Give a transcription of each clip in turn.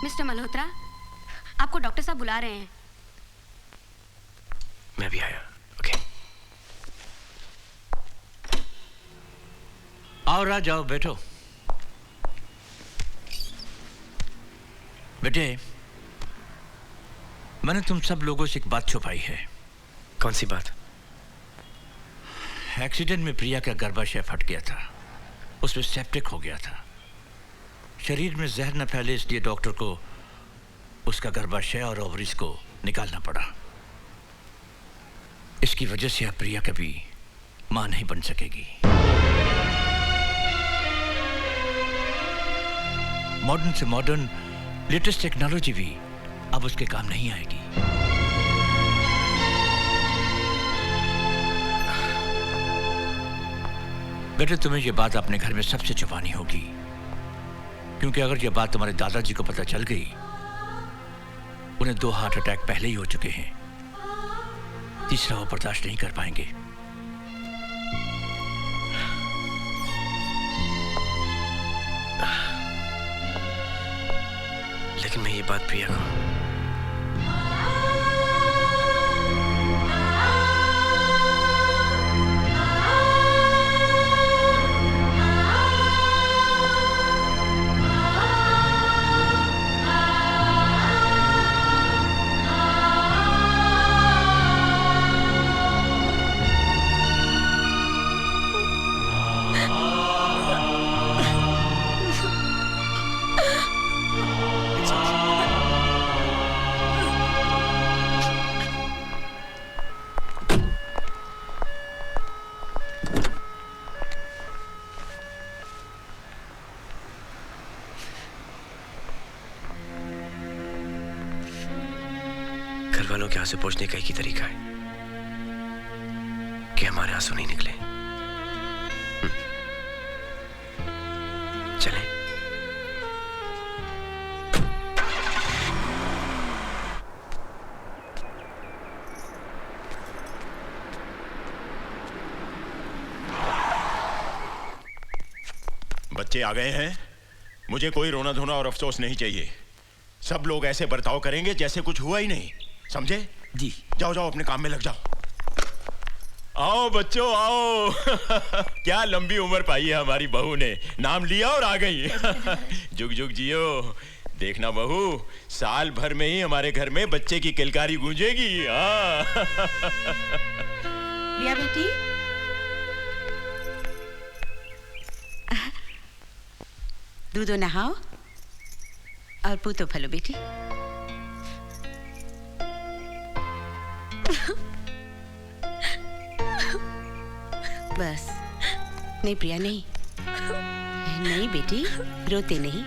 Mister Malhotra, आपको doctor साहब बुला रहे हैं। मैं भी आया। ओके। आओ राज, जाओ बैठो। बेटे, मैंने तुम सब लोगों से एक बात छुपाई है। कौन सी बात? एक्सीडेंट में प्रिया का गर्भाशय फट गया था, उसमें सेप्टिक हो गया था। शरीर में जहर न फैले इसलिए डॉक्टर को उसका गर्भाशय और ओवरीज को निकालना पड़ा। इसकी वजह से अब प्रिया कभी मां नहीं बन सकेगी। मॉडर्न से मॉडर्न लेटेस्ट टेक्नोलॉजी भी अब उसके काम नहीं आएगी। बेटे, तुम्हें यह बात अपने घर में सबसे छुपानी होगी, क्योंकि अगर यह बात तुम्हारे दादाजी को पता चल गई, उन्हें 2 हार्ट अटैक पहले ही हो चुके हैं, तीसरा वो बर्दाश्त नहीं कर पाएंगे। लेकिन मैं ये बात प्रिया को वालों के आंसू पोंछने का एक ही तरीका है कि हमारे आंसू नहीं निकले। चलें। बच्चे आ गए हैं। मुझे कोई रोना धोना और अफसोस नहीं चाहिए। सब लोग ऐसे बर्ताव करेंगे जैसे कुछ हुआ ही नहीं, समझे? जी। जाओ जाओ, अपने काम में लग जाओ। आओ बच्चों आओ। क्या लंबी उम्र पाई है हमारी बहू ने, नाम लिया और आ गई। जुग जुग जियो। देखना बहू, साल भर में ही हमारे घर में बच्चे की किलकारी गूंजेगी। रिया बेटी, दूधो नहाओ और पूतो फलो बेटी। बस। नहीं प्रिया, नहीं नहीं बेटी, रोते नहीं।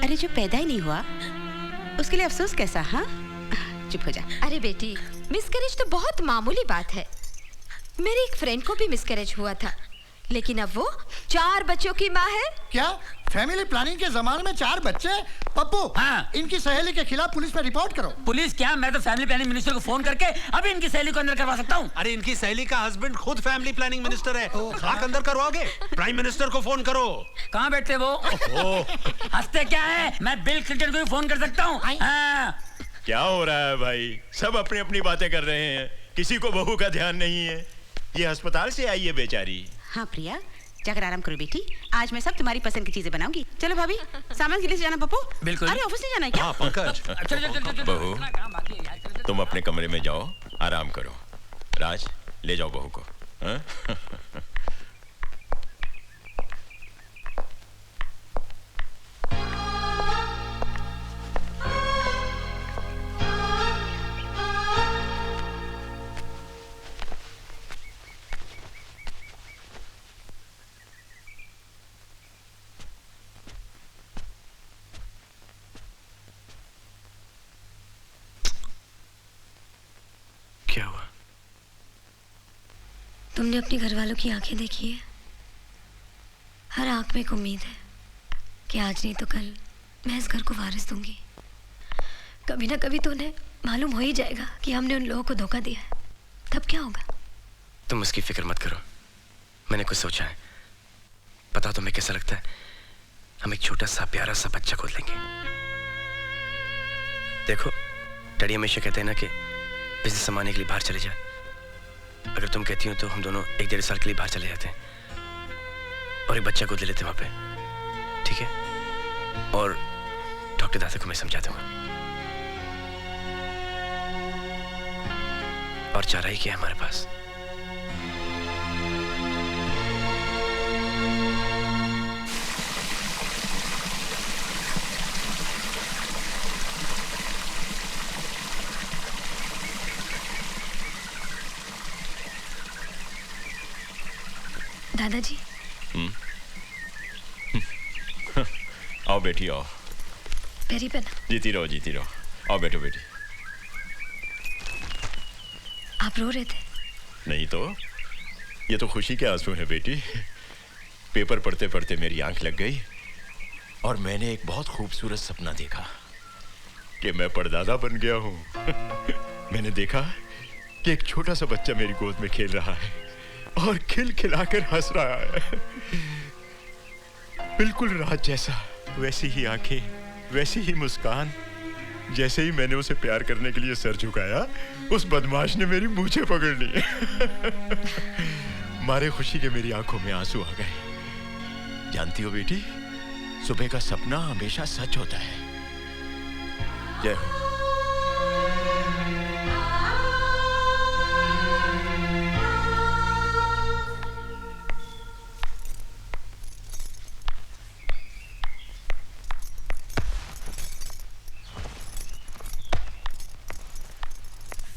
अरे जो पैदा ही नहीं हुआ उसके लिए अफसोस कैसा? हाँ, चुप हो जा। अरे बेटी, मिसकैरेज तो बहुत मामूली बात है। मेरी एक फ्रेंड को भी मिसकैरेज हुआ था, लेकिन अब वो 4 बच्चों की माँ है। क्या फैमिली प्लानिंग के जमाने में 4 बच्चे? पप्पू, हाँ। इनकी सहेली के खिलाफ पुलिस में रिपोर्ट करो। पुलिस क्या, मैं तो फैमिली प्लानिंग मिनिस्टर को फोन करके अभी इनकी सहेली को अंदर करवा सकता हूँ। अरे इनकी सहेली का हस्बैंड खुद फैमिली प्लानिंग मिनिस्टर है। खाक अंदर करवाओगे? प्राइम मिनिस्टर को फोन करो। कहाँ बैठते वो? हंसते क्या है, मैं बिल क्लिंटन को भी फोन कर सकता हूँ। हाँ। क्या हो रहा है भाई? सब अपनी अपनी बातें कर रहे हैं, किसी को बहू का ध्यान नहीं है। ये अस्पताल से आई है बेचारी। हाँ प्रिया, जाकर आराम करो बेटी। आज मैं सब तुम्हारी पसंद की चीजें बनाऊंगी। चलो भाभी, सामान के लिए जाना पप्पू? बिल्कुल। अरे ऑफिस नहीं जाना है क्या? हाँ पंकज। बहू, तुम अपने कमरे में जाओ, आराम करो। राज, ले जाओ बहू को। हाँ? क्या हुआ? तुमने अपनी घरवालों की आंखें देखी है? हर आंख में एक उम्मीद है कि आज नहीं तो कल मैं इस घर को वारिस दूंगी। कभी ना कभी तो उन्हें मालूम हो ही जाएगा कि हमने उन लोगों को धोखा दिया है। तब क्या होगा? तुम उसकी फिक्र मत करो, मैंने कुछ सोचा है। पता तुम्हें कैसा लगता है? हम एक छोटा सा प्यारा सा बच्चा गोद लेंगे, देखो, डैडी हमेशा कहते हैं ना कि बिजनेस संभालने के लिए बाहर चले जा। अगर तुम कहती हो तो हम दोनों 1-1.5 साल के लिए बाहर चले जाते हैं और एक बच्चा गोद ले लेते हैं वहां पे, ठीक है? और डॉक्टर दादा को मैं समझा दूंगा। और चारा ही क्या है हमारे पास? दादाजी। आओ बेटी आओ। पैरी पे ना। जीती रहो जीती रहो। आओ बैठो बेटी। आप रो रहे थे? नहीं तो, ये तो खुशी के आंसू हैं बेटी। पेपर पढ़ते पढ़ते मेरी आंख लग गई और मैंने एक बहुत खूबसूरत सपना देखा कि मैं परदादा बन गया हूँ। मैंने देखा कि एक छोटा सा बच्चा मेरी गोद में खेल रहा है और खिलखिलाकर हंस रहा है। बिल्कुल रात जैसा, वैसी ही आंखें, वैसी ही मुस्कान। जैसे ही मैंने उसे प्यार करने के लिए सर झुकाया, उस बदमाश ने मेरी मूंछें पकड़ ली। मारे खुशी के मेरी आंखों में आंसू आ गए। जानती हो बेटी, सुबह का सपना हमेशा सच होता है। जय हो।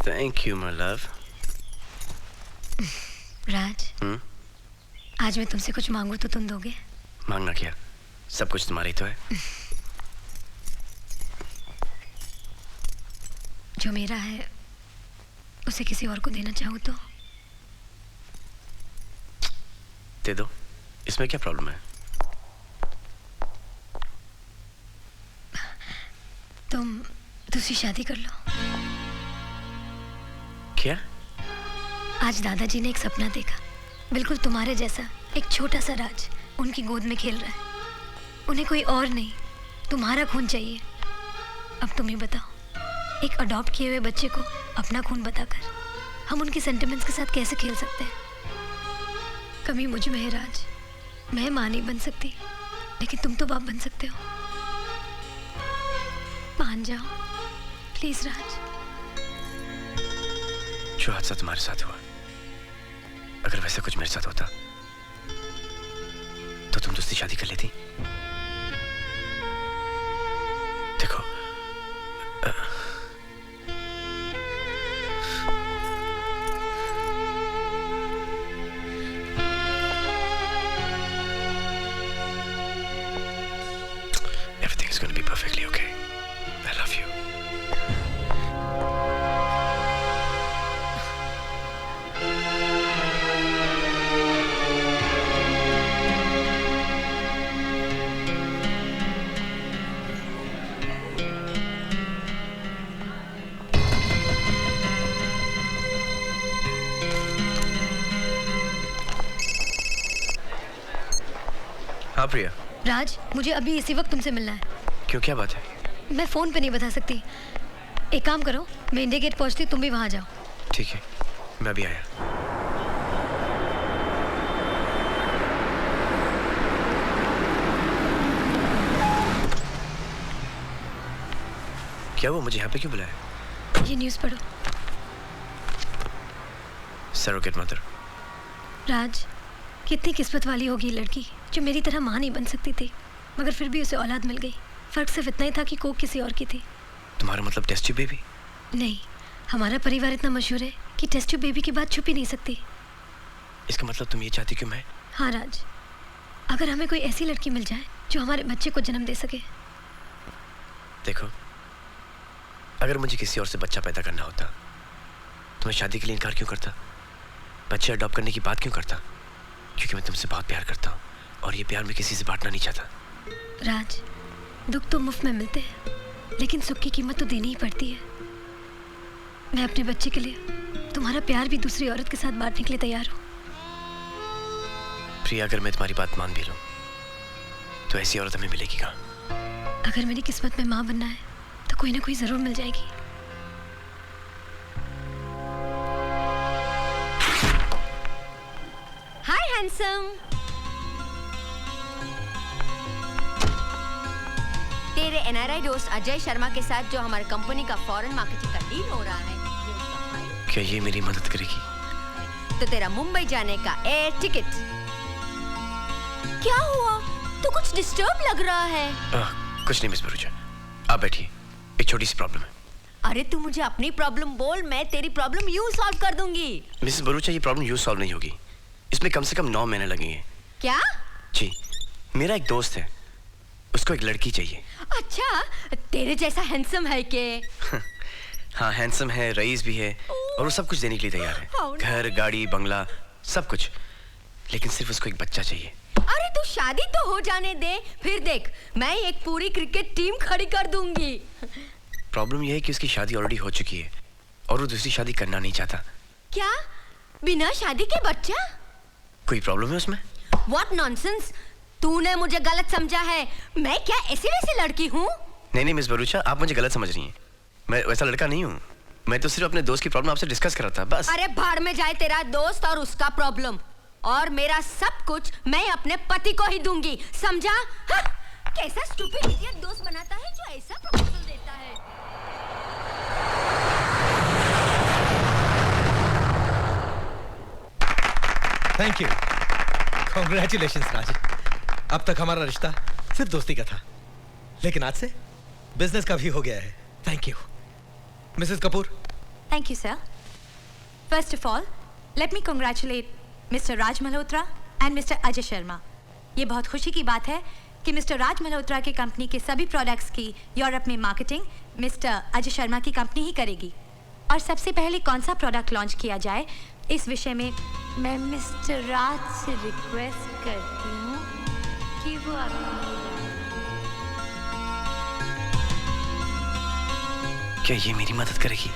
Thank you, my love. राज, आज मैं तुमसे कुछ मांगू तो तुम दोगे? मांगना क्या? सब कुछ तुम्हारा ही तो है। जो मेरा है उसे किसी और को देना चाहूँ तो? दे दो, इसमें क्या प्रॉब्लम है? तुम दूसरी शादी कर लो। क्या? आज दादाजी ने एक सपना देखा, बिल्कुल तुम्हारे जैसा। एक छोटा सा राज उनकी गोद में खेल रहा है। उन्हें कोई और नहीं, तुम्हारा खून चाहिए। अब तुम ही बताओ, एक अडॉप्ट किए हुए बच्चे को अपना खून बताकर हम उनके सेंटिमेंट्स के साथ कैसे खेल सकते हैं? कमी मुझ में है राज। मैं माँ नहीं बन सकती, लेकिन तुम तो बाप बन सकते हो। मान जाओ प्लीज राज। जो हादसा तुम्हारे साथ हुआ, अगर वैसा कुछ मेरे साथ होता तो तुम दूसरी शादी कर लेती। देखो, everything is going to be perfectly okay. I love you. हाँ प्रिया। राज, मुझे अभी इसी वक्त तुमसे मिलना है। क्यों, क्या बात है? मैं फोन पे नहीं बता सकती। एक काम करो, मैं इंडिया गेट पहुंचती, तुम भी वहां जाओ। ठीक है, मैं अभी आया। क्या वो मुझे यहाँ पे क्यों बुलाया? ये न्यूज़ पढ़ो। Surrogate mother. राज, कितनी किस्मत वाली होगी ये लड़की जो मेरी तरह माँ नहीं बन सकती थी, मगर फिर भी उसे औलाद मिल गई। फर्क सिर्फ इतना ही था कि कोक किसी और की थी। तुम्हारा मतलब टेस्ट ट्यूब बेबी? नहीं, हमारा परिवार इतना मशहूर है कि टेस्ट ट्यूब बेबी की बात छुप ही नहीं सकती। इसका मतलब तुम ये चाहती क्यों? मैं? हाँ राज, अगर हमें कोई ऐसी लड़की मिल जाए जो हमारे बच्चे को जन्म दे सके। देखो, अगर मुझे किसी और से बच्चा पैदा करना होता तो मैं शादी के लिए इनकार क्यों करता? बच्चे अडॉप्ट करने की बात क्यों करता? क्योंकि मैं तुमसे बहुत प्यार करता हूँ और ये प्यार मैं किसी से बांटना नहीं चाहता। राज, दुख तो मुफ्त में मिलते हैं, लेकिन सुख की कीमत तो देनी ही पड़ती है। मैं अपने बच्चे के लिए तुम्हारा प्यार भी दूसरी औरत के साथ बांटने के लिए तैयार हूँ। प्रिया, अगर मैं तुम्हारी बात मान भी लूं तो ऐसी औरत हमें मिलेगी कहाँ? अगर मेरी किस्मत में माँ बनना है तो कोई ना कोई जरूर मिल जाएगी। हाय हैंडसम। तेरे एनआरआई दोस्त अजय शर्मा के साथ जो हमारी कंपनी का फॉरेन मार्केटिंग का डील हो रहा है, क्या ये मेरी मदद करेगी? तो तेरा मुंबई जाने का एयर टिकट। क्या हुआ? तो कुछ डिस्टर्ब लग रहा है। कुछ नहीं मिस भरूचा, आप बैठिए, एक छोटी सी प्रॉब्लम है। अरे तू मुझे अपनी प्रॉब्लम बोल, मैं तेरी प्रॉब्लम यूं सॉल्व कर दूंगी। मिसेस भरूचा, ये प्रॉब्लम यूं सॉल्व नहीं होगी, इसमें कम से कम 9 महीने लगेंगे। क्या? जी, मेरा एक दोस्त है, उसको एक लड़की चाहिए। अच्छा, तेरे जैसा हैंडसम है के? हाँ, हैंडसम है, रईस भी है, और वो सब कुछ देने के लिए तैयार है, घर, गाड़ी, बंगला, सब कुछ। लेकिन सिर्फ उसको एक बच्चा चाहिए। अरे तू शादी तो हो जाने दे, फिर देख मैं एक पूरी क्रिकेट टीम खड़ी कर दूंगी। प्रॉब्लम यह है कि उसकी शादी ऑलरेडी हो चुकी है और वो दूसरी शादी करना नहीं चाहता। क्या? बिना शादी के बच्चा? कोई प्रॉब्लम है उसमें? What nonsense! तूने मुझे गलत समझा है। मैं क्या ऐसी वैसी लड़की हूँ? नहीं मिस भरूचा, आप मुझे गलत समझ रही हैं। मैं वैसा लड़का नहीं हूँ। मैं तो सिर्फ अपने दोस्त की प्रॉब्लम आपसे डिस्कस कर रहा था, बस। अरे भाड़ में जाए तेरा दोस्त और उसका प्रॉब्लम, और मेरा सब कुछ मैं अपने पति को ही दूंगी, समझा? हाँ? कैसा स्टूपिड इडियट दोस्त बनाता है जो ऐसा प्रपोजल देता है। थैंक यू, कॉन्ग्रेचुलेशंस राज। अब तक हमारा रिश्ता सिर्फ दोस्ती का था, लेकिन आज से बिजनेस का भी हो गया है। Thank you Mrs Kapoor. Thank you, sir. First of all, let me congratulate Mr. Raj Malhotra and Mr. Ajay Sharma. ये बहुत खुशी की बात है कि मिस्टर राज मल्होत्रा की कंपनी के सभी प्रोडक्ट्स की यूरोप में मार्केटिंग मिस्टर अजय शर्मा की कंपनी ही करेगी। और सबसे पहले कौन सा प्रोडक्ट लॉन्च किया जाए, इस विषय में मैं मिस्टर राज से रिक्वेस्ट करती हूँ कि वो क्या ये मेरी मदद करेगी?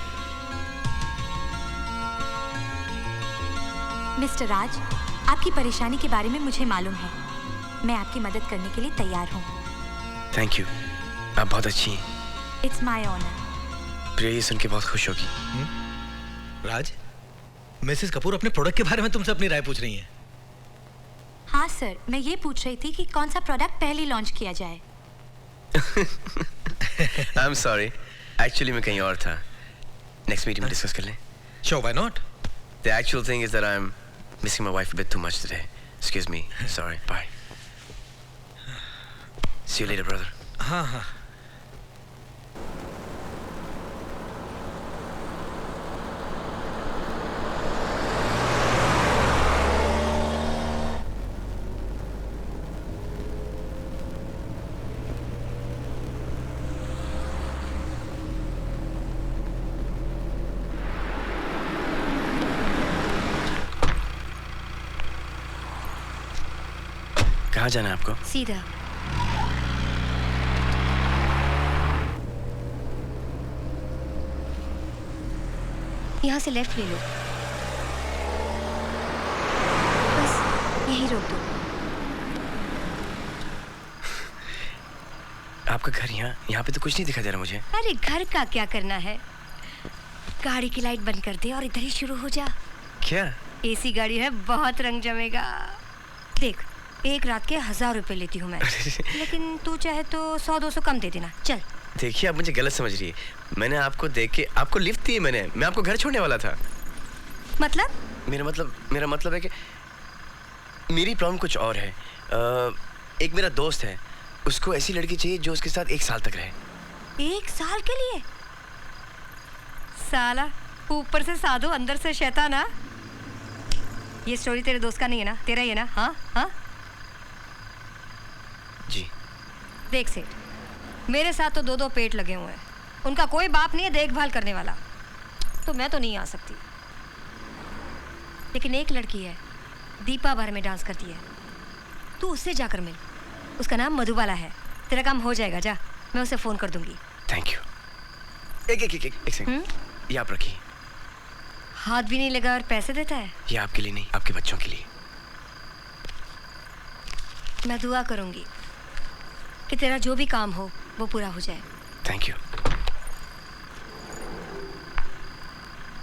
मिस्टर राज, आपकी परेशानी के बारे में मुझे मालूम है। मैं आपकी मदद करने के लिए तैयार हूँ। थैंक यू, आप बहुत अच्छी हैं। It's my honour. प्रिया ये सुन के बहुत खुश होगी। राज, मिसेस कपूर अपने प्रोडक्ट के बारे में तुमसे अपनी राय पूछ रही हैं। हाँ सर, मैं ये पूछ रही थी कि कौन सा प्रोडक्ट पहले लॉन्च किया जाए। आई एम सॉरी, एक्चुअली मैं कहीं और था। नेक्स्ट मीटिंग में डिस्कस कर लें। Sure, why not? The actual thing is that I'm missing my wife a bit too much today. Excuse me. Sorry. Bye. See you later, brother. हाँ। कहाँ जाना है आपको? सीधा। यहाँ से लेफ्ट ले लो, बस यही रोक दो। आपका घर यहाँ पे तो कुछ नहीं दिखाई दे रहा मुझे। अरे घर का क्या करना है, गाड़ी की लाइट बंद कर दे और इधर ही शुरू हो जा। क्या? एसी गाड़ी है, बहुत रंग जमेगा। देख, एक रात के 1000 रुपए लेती हूँ मैं, लेकिन तू चाहे तो 100-200 कम दे देना। चल। देखिए, आप मुझे गलत समझ रही है। मैंने आपको देख के आपको लिफ्ट दी, मैं आपको घर छोड़ने वाला था। मतलब? मेरा मतलब है कि मेरी प्रॉब्लम कुछ और है। एक मेरा दोस्त है, उसको ऐसी लड़की चाहिए जो उसके साथ 1 साल तक रहे। 1 साल के लिए? साला, ऊपर से साधु अंदर से शैतान। ना ये स्टोरी तेरे दोस्त का नहीं है ना, तेरा ही है ना? हाँ जी। देख सेठ, मेरे साथ तो 2-2 पेट लगे हुए हैं, उनका कोई बाप नहीं है देखभाल करने वाला, तो मैं तो नहीं आ सकती। लेकिन एक लड़की है, दीपा बार में डांस करती है, तू उससे जाकर मिल। उसका नाम मधुबाला है। तेरा काम हो जाएगा, जा, मैं उसे फोन कर दूंगी। Thank you. एक सेकंड, ये आप रखिए। हाथ भी नहीं लगा और पैसे देता है? ये आपके लिए नहीं, आपके बच्चों के लिए। मैं दुआ करूंगी कि तेरा जो भी काम हो वो पूरा हो जाए। Thank you.